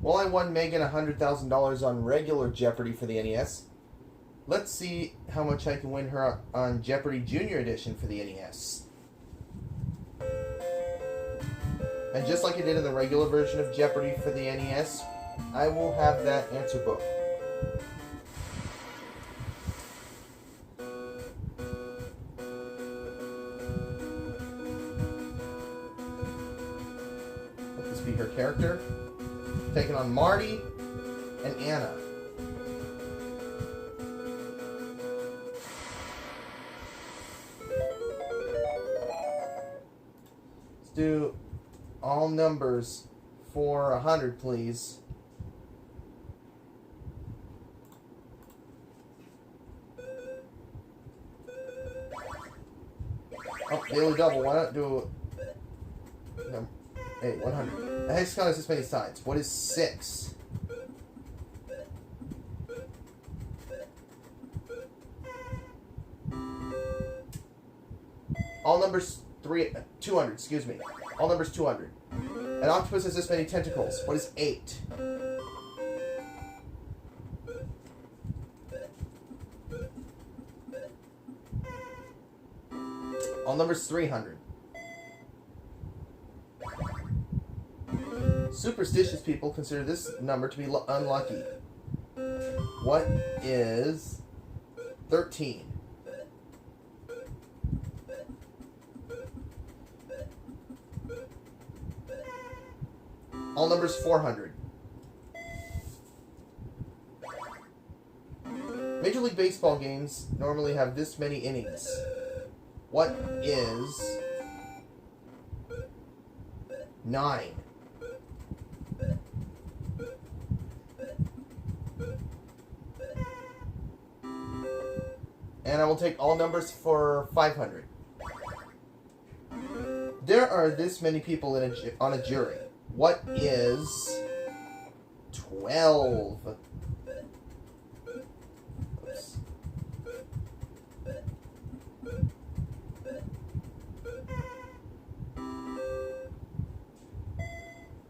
Well, I won Megan $100,000 on regular Jeopardy for the NES. Let's see how much I can win her on Jeopardy Junior Edition for the NES. And just like I did in the regular version of Jeopardy for the NES, I will have that answer book. Let this be her character. Taking on Marty and Anna. Let's do all numbers for 100, please. Oh, daily double. Why not do no, 100? The hex count is this many sides. What is 6? All numbers 200, excuse me. All numbers 200. An octopus has this many tentacles. What is 8? All numbers 300. Superstitious people consider this number to be unlucky. What is 13? All numbers 400. Major League Baseball games normally have this many innings. What is 9? And I will take all numbers for 500. There are this many people on a jury. What is 12? Oops.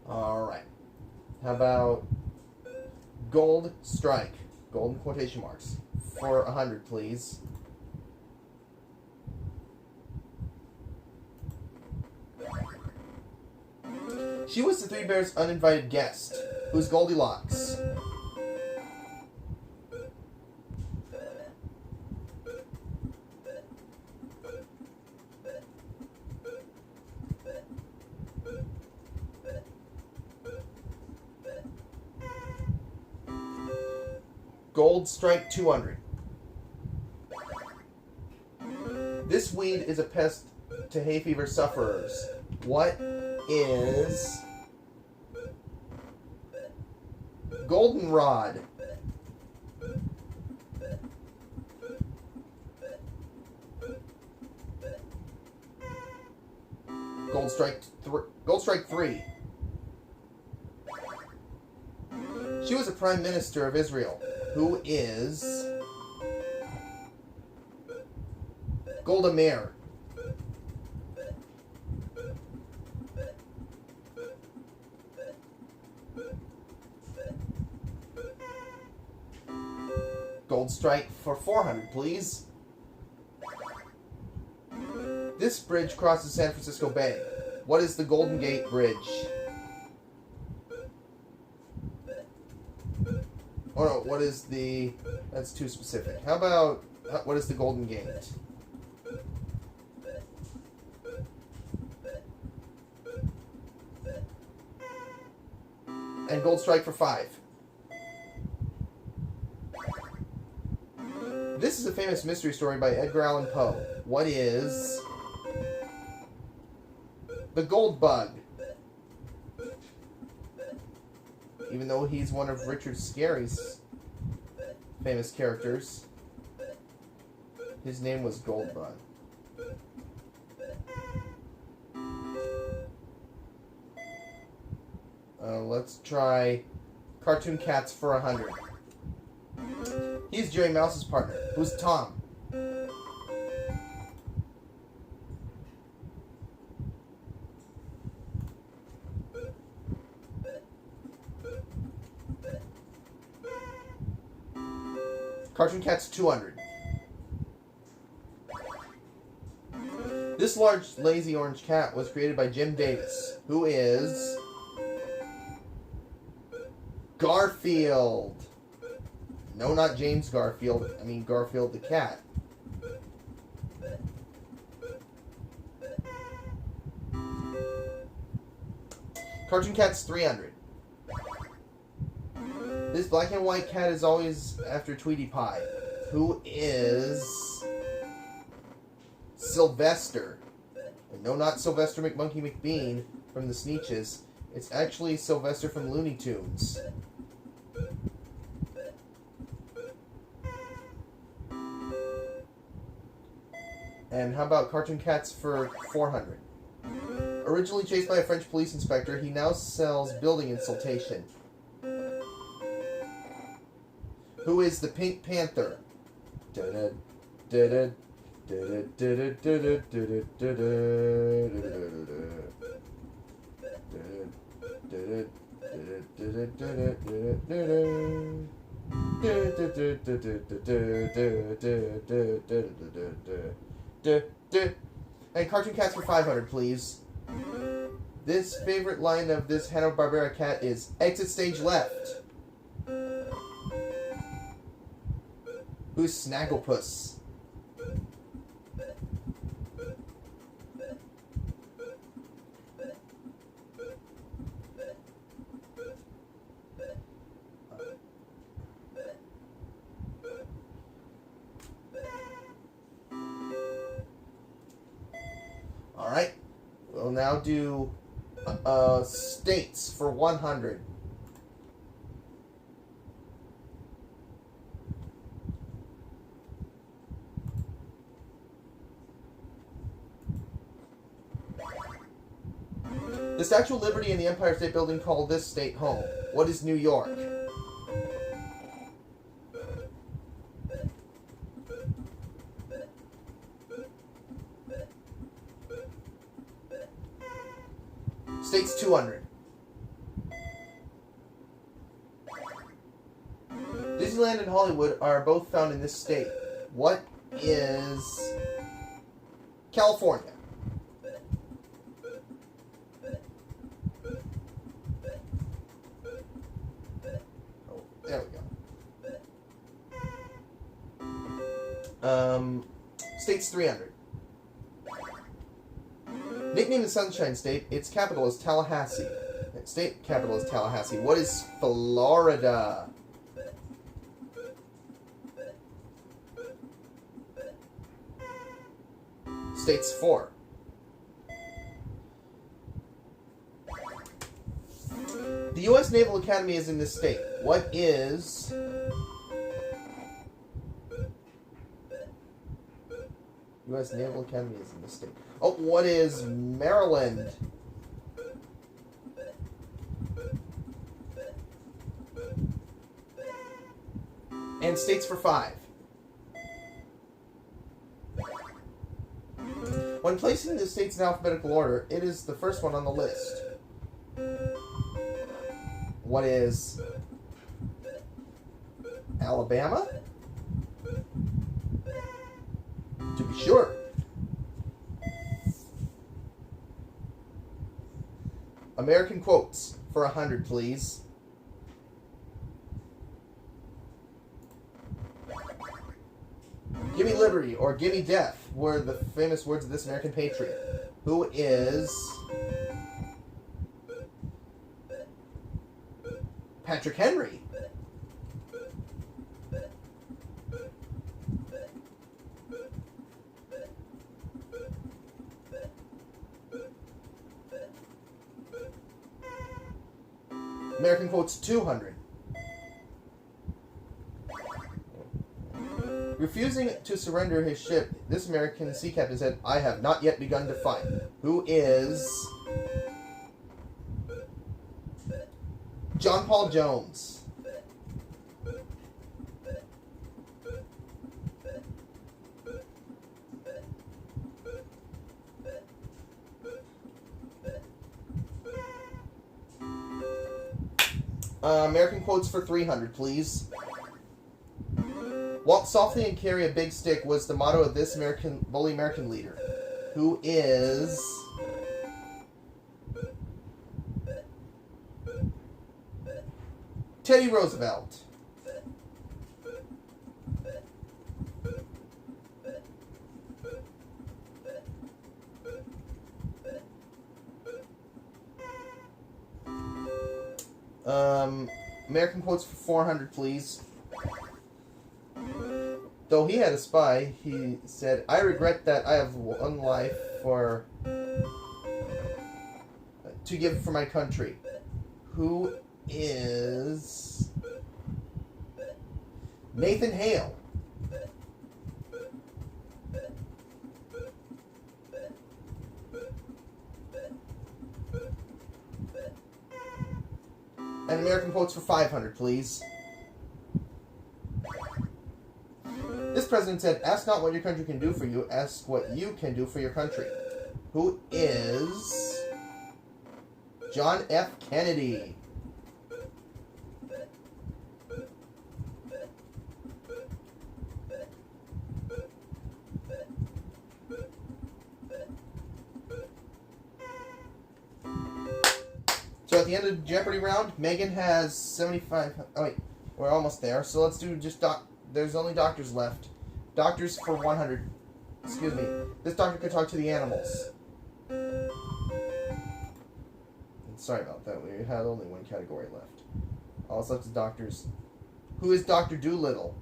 Alright. How about gold strike? Golden quotation marks. For 100, please. She was the Three Bears' uninvited guest. Who's Goldilocks? Gold strike 200. This weed is a pest to hay fever sufferers. What is goldenrod? Gold strike 3. She was a prime minister of Israel. Who is Golda Meir? Gold strike for 400, please. This bridge crosses San Francisco Bay. What is the Golden Gate Bridge? Oh no, what is the... That's too specific. How about... What is the Golden Gate? And gold strike for 5. This is a famous mystery story by Edgar Allan Poe. What is the gold bug? Even though he's one of Richard Scarry's famous characters, his name was Goldbug. Let's try Cartoon Cats for 100. He's Jerry Mouse's partner. Who's Tom? Cartoon Cat's 200. This large, lazy orange cat was created by Jim Davis, who is Garfield. No, not James Garfield. I mean Garfield the cat. Cartoon Cat's 300. This black and white cat is always after Tweety Pie, who is Sylvester. And no, not Sylvester McMonkey McBean from the Sneetches. It's actually Sylvester from Looney Tunes. And how about Cartoon Cats for 400? Originally chased by a French police inspector, he now sells building insulation. Who is the Pink Panther? And Cartoon Cats for 500, please. This favorite line of this Hanna-Barbera cat is exit stage left. Who's Snagglepuss? Alright, we'll now do states for 100. The Statue of Liberty in the Empire State Building call this state home. What is New York? State's 200. Disneyland and Hollywood are both found in this state. What is California? Oh, there we go. State's 300. Nicknamed the Sunshine State, its capital is Tallahassee. Its state capital is Tallahassee. What is Florida? State's 4. The U.S. Naval Academy is in this state. What is U.S. Naval Academy is in this state. Oh, what is Maryland? And states for 5. When placing the states in alphabetical order, it is the first one on the list. What is Alabama? To be sure. American quotes for 100, please. Gimme liberty or gimme death were the famous words of this American patriot, who is Patrick Henry. American quotes 200. Refusing to surrender his ship, this American sea captain said, "I have not yet begun to fight." Who is John Paul Jones. American quotes for 300, please. Walk softly and carry a big stick was the motto of this bully American leader, who is Teddy Roosevelt. American quotes for 400, please. Though he had a spy, he said, "I regret that I have one life to give for my country." Who is Nathan Hale? And American quotes for 500, please. This president said, "Ask not what your country can do for you, ask what you can do for your country." Who is John F. Kennedy? So at the end of the Jeopardy round, Megan has 75. Oh wait, we're almost there. So let's do just there's only doctors left. Doctors for 100. Excuse me. This doctor could talk to the animals. Sorry about that. We had only one category left. All that's left is doctors. Who is Dr. Doolittle?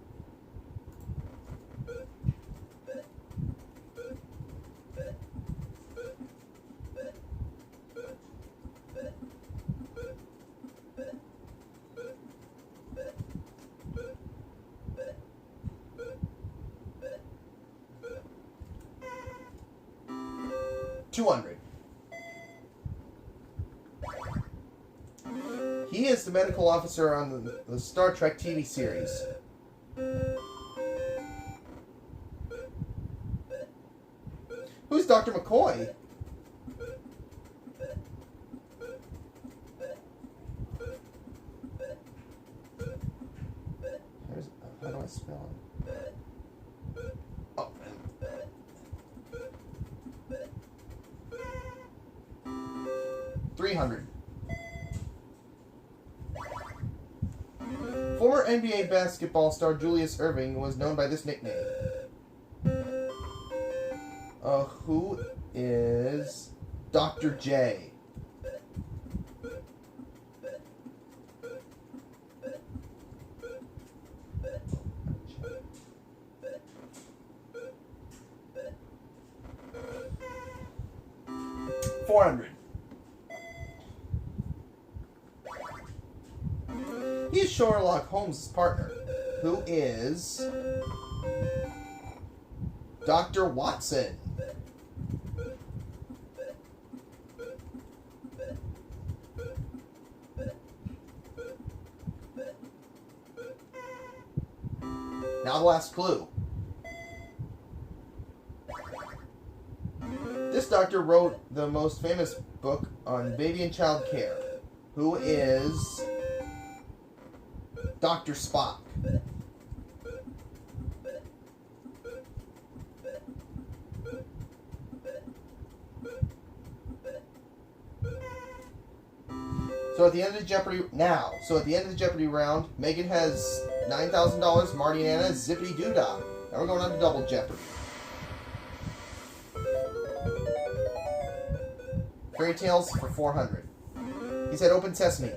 $200. He is the medical officer on the Star Trek TV series. Who's Dr. McCoy? How do I spell it? Oh. 300. Former NBA basketball star Julius Erving was known by this nickname. Who is Dr. J? $400. He is Sherlock Holmes' partner, who is Dr. Watson. Now the last clue. This doctor wrote the most famous book on baby and child care, who is Dr. Spock. So at the end of the Jeopardy round, Megan has $9,000, Marty and Anna zippity doo dah. Now we're going on to double Jeopardy. Fairy tales for 400. He said, "Open sesame."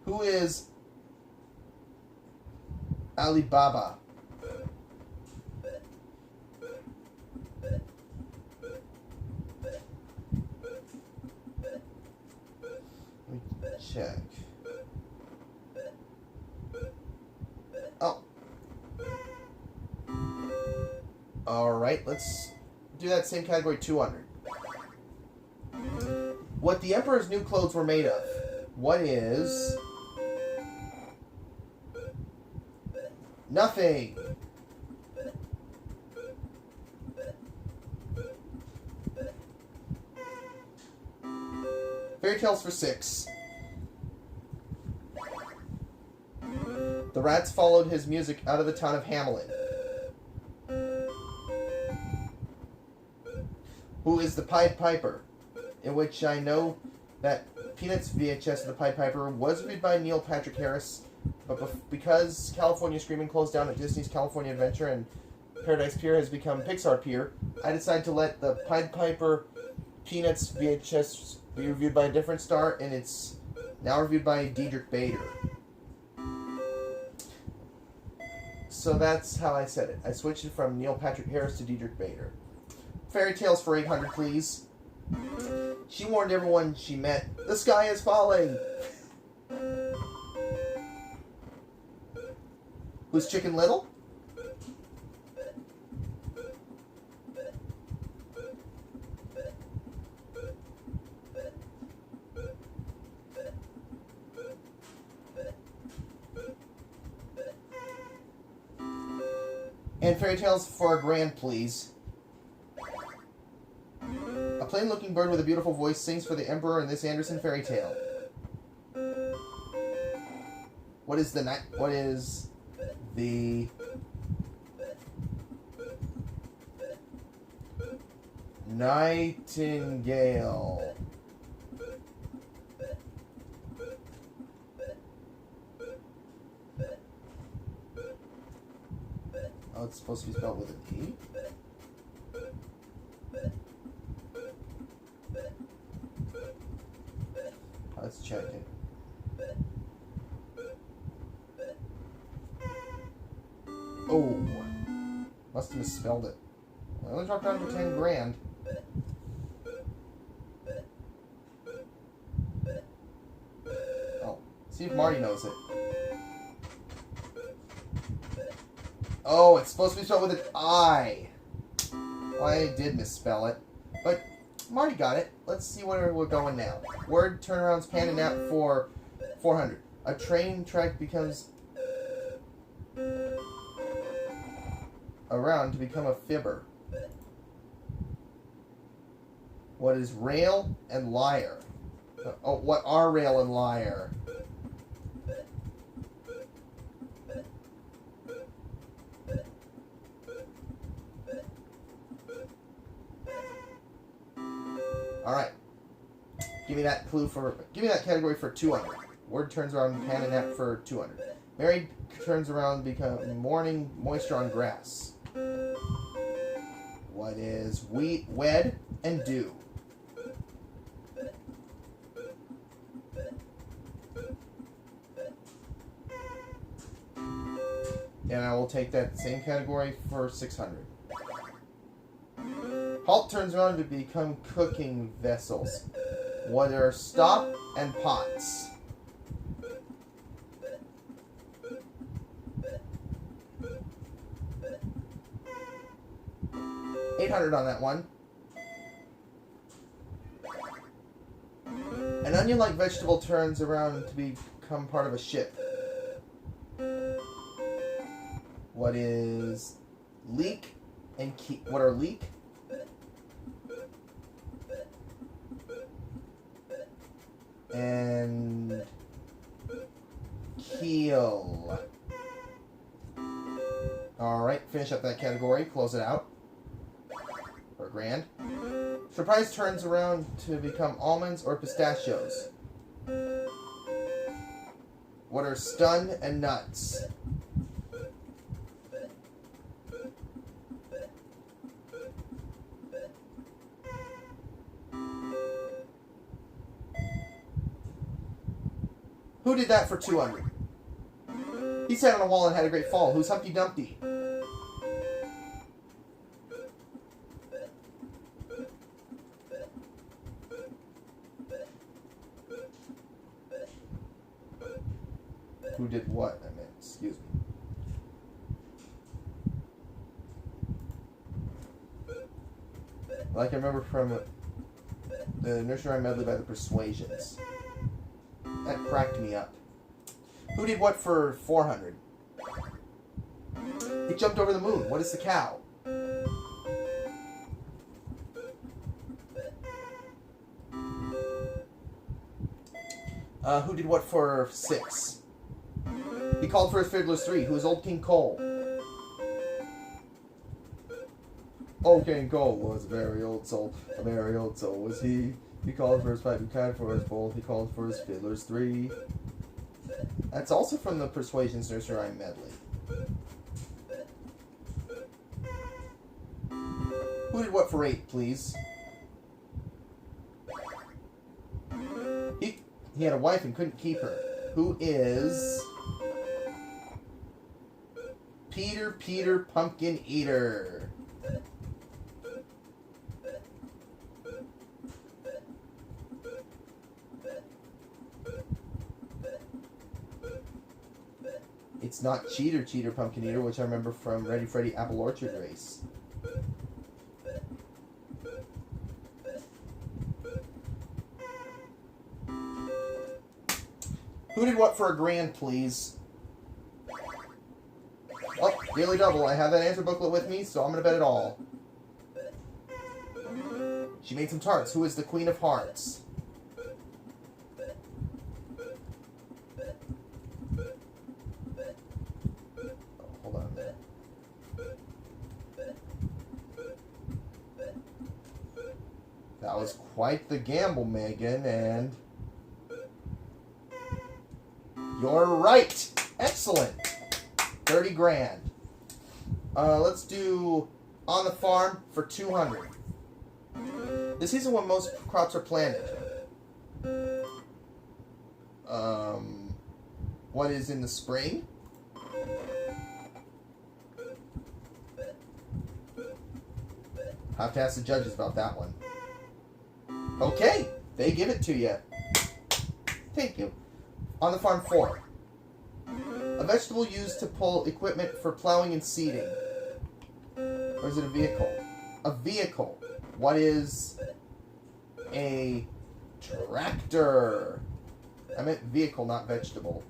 Who is Alibaba? Let me check. Oh. Alright, let's do that same category, 200. What the Emperor's new clothes were made of. What is... Nothing. tales for 6. The rats followed his music out of the town of Hamelin. Who is the Pied Piper? In which I know that Peanuts VHS of the Pied Piper was reviewed by Neil Patrick Harris, but because California Screaming closed down at Disney's California Adventure and Paradise Pier has become Pixar Pier, I decided to let the Pied Piper Peanuts VHS be reviewed by a different star, and it's now reviewed by Diedrich Bader. So that's how I said it. I switched it from Neil Patrick Harris to Diedrich Bader. Fairy tales for 800, please. She warned everyone she met, the sky is falling. Who's Chicken Little? And fairy tales for $1,000, please. A plain-looking bird with a beautiful voice sings for the emperor in this Andersen fairy tale. What is the nightingale? Oh, it's supposed to be spelled with an E? Let's check it. Oh, must have misspelled it. I only dropped down to $10,000. Oh, see if Marty knows it. Oh, it's supposed to be spelled with an I. Well, I did misspell it, but Marty got it. Let's see where we're going now. Word turnarounds pan and nap for 400. A train track becomes around to become a fibber. What is rail and lyre? Oh, what are rail and lyre? All right. Give me that category for 200. Word turns around pan and nap for 200. Married turns around become morning moisture on grass. What is wed and do? And I will take that same category for 600. Halt turns around to become cooking vessels. What are stop and pots? $800 on that one. An onion-like vegetable turns around to become part of a ship. What is leek and key? What are leek? And keel. Alright, finish up that category, close it out. For $1,000. Surprise turns around to become almonds or pistachios. What are stun and nuts? Who did that for 200? He sat on a wall and had a great fall. Who's Humpty Dumpty? Who did what? I meant, excuse me. Like I remember from the Nursery Rhyme Medley by the Persuasions. That cracked me up. Who did what for 400? He jumped over the moon. What is the cow? Who did what for 6? He called for his fiddlers 3. Who is Old King Cole? Old King Cole was a very old soul. A very old soul was he. He called for his pipe, he cried for his bowl. He called for his fiddlers 3. That's also from the Persuasions Nursery Rhyme Medley. Who did what for 8, please? He had a wife and couldn't keep her. Who is Peter Pumpkin Eater? It's not Cheater Pumpkin Eater, which I remember from Ready Freddy Apple Orchard Race. Who did what for a grand, please? Oh, Daily Double. I have that answer booklet with me, so I'm going to bet it all. She made some tarts. Who is the Queen of Hearts? Hold on a minute. That was quite the gamble, Megan, and you're right. Excellent. 30 grand. Let's do On the Farm for 200. This isn't when most crops are planted. What is in the spring? Have to ask the judges about that one. Okay, they give it to you. Thank you. On the Farm 4. A vegetable used to pull equipment for plowing and seeding. Or is it a vehicle? A vehicle. What is a tractor? I meant vehicle, not vegetable.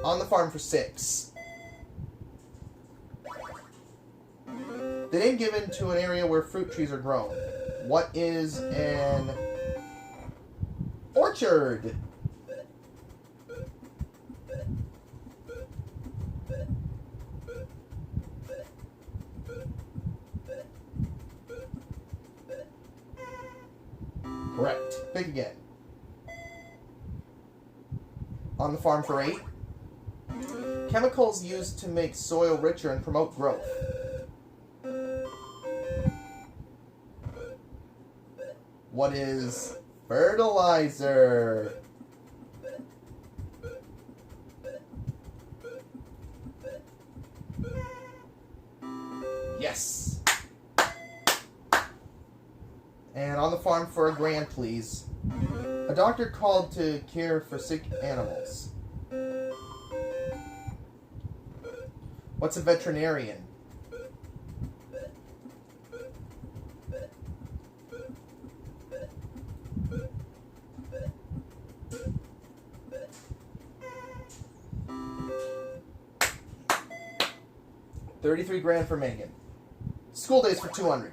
On the Farm for 6. The name given to an area where fruit trees are grown. What is an orchard? Correct. Pick again. On the Farm for 8. Chemicals used to make soil richer and promote growth. What is fertilizer? Yes. And On the Farm for a grand, please. A doctor called to care for sick animals. What's a veterinarian? $33 grand for Megan. School days for 200.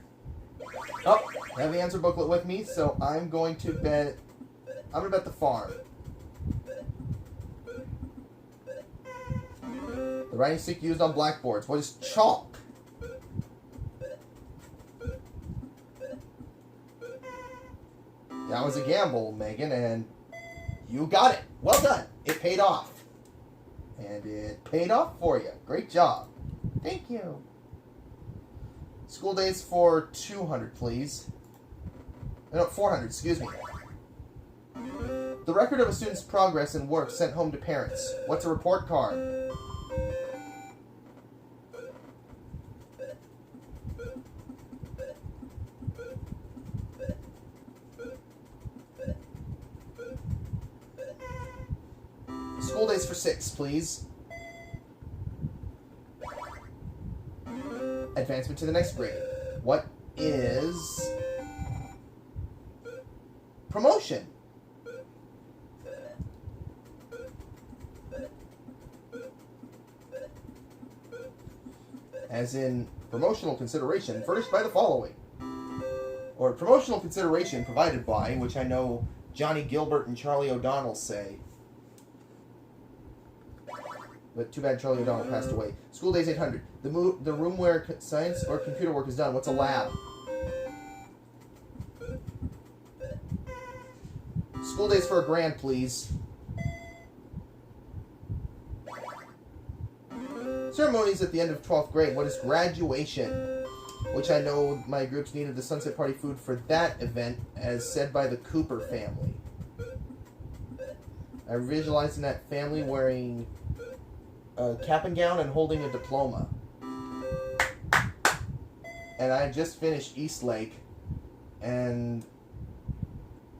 Oh, I have the answer booklet with me, so I'm going to bet the farm. The writing stick used on blackboards. What is chalk? That was a gamble, Megan, and you got it. Well done. It paid off. And it paid off for you. Great job. Thank you. School days for 200, please. No, 400, excuse me. The record of a student's progress and work sent home to parents. What's a report card? School days for 6, please. Advancement to the next grade. What is promotion? As in promotional consideration furnished by the following. Or promotional consideration provided by, which I know Johnny Gilbert and Charlie O'Donnell say. But too bad Charlie O'Donnell passed away. School days 800. The room where science or computer work is done. What's a lab? School days for $1,000, please. Ceremonies at the end of 12th grade. What is graduation? Which I know my groups needed the Sunset Party food for that event, as said by the Cooper family. I visualized in that family wearing a cap and gown and holding a diploma. And I just finished Eastlake, and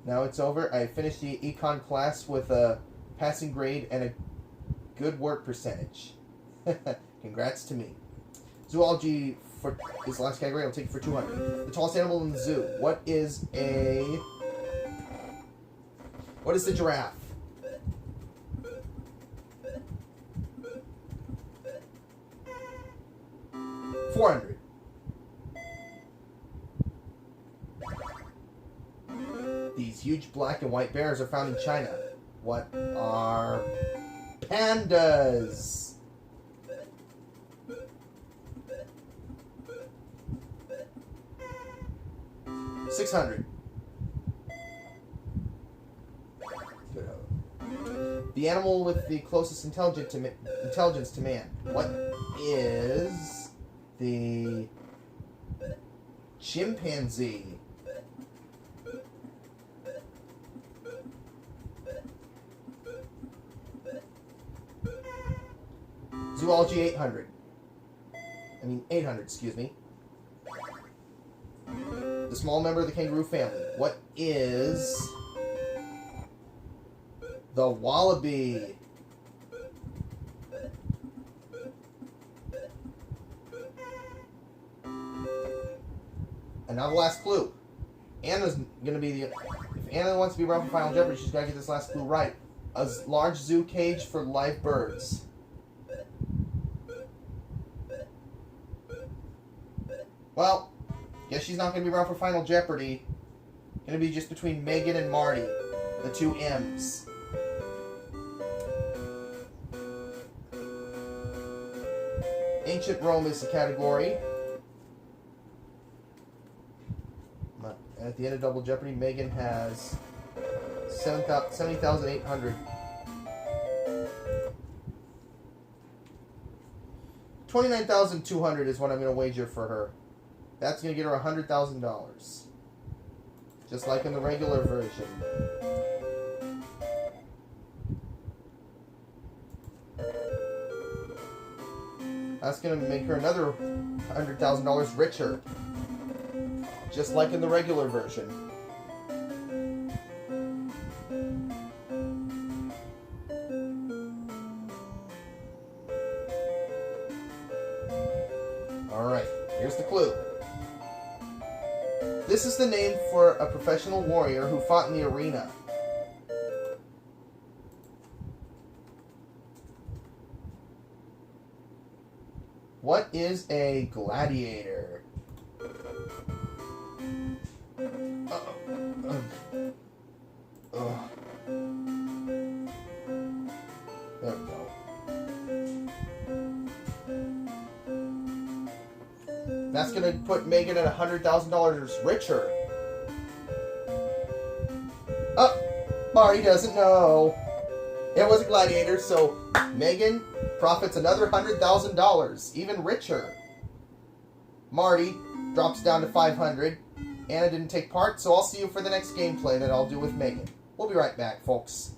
now it's over. I finished the econ class with a passing grade and a good work percentage. Congrats to me. Zoology for this last category. I'll take it for 200. The tallest animal in the zoo. What is the giraffe? $400. These huge black and white bears are found in China. What are pandas? $600. The animal with the closest intelligence to man. What is the chimpanzee? Zoology 800. 800, excuse me. The small member of the kangaroo family. What is the wallaby? And now the last clue. Anna's gonna be the... If Anna wants to be around for Final Jeopardy, she's gotta get this last clue right. A large zoo cage for live birds. Well, guess she's not going to be around for Final Jeopardy. Going to be just between Megan and Marty, the two M's. Ancient Rome is the category. At the end of Double Jeopardy, Megan has 70,800. $29,200 is what I'm going to wager for her. That's going to get her $100,000. Just like in the regular version. That's going to make her another $100,000 richer. Just like in the regular version. Alright, here's the clue. This is the name for a professional warrior who fought in the arena. What is a gladiator? There we go. That's going to put Megan at $100,000 richer. Marty doesn't know. It was a gladiator, so Megan profits another $100,000, even richer. Marty drops down to $500. Anna didn't take part, so I'll see you for the next gameplay that I'll do with Megan. We'll be right back, folks.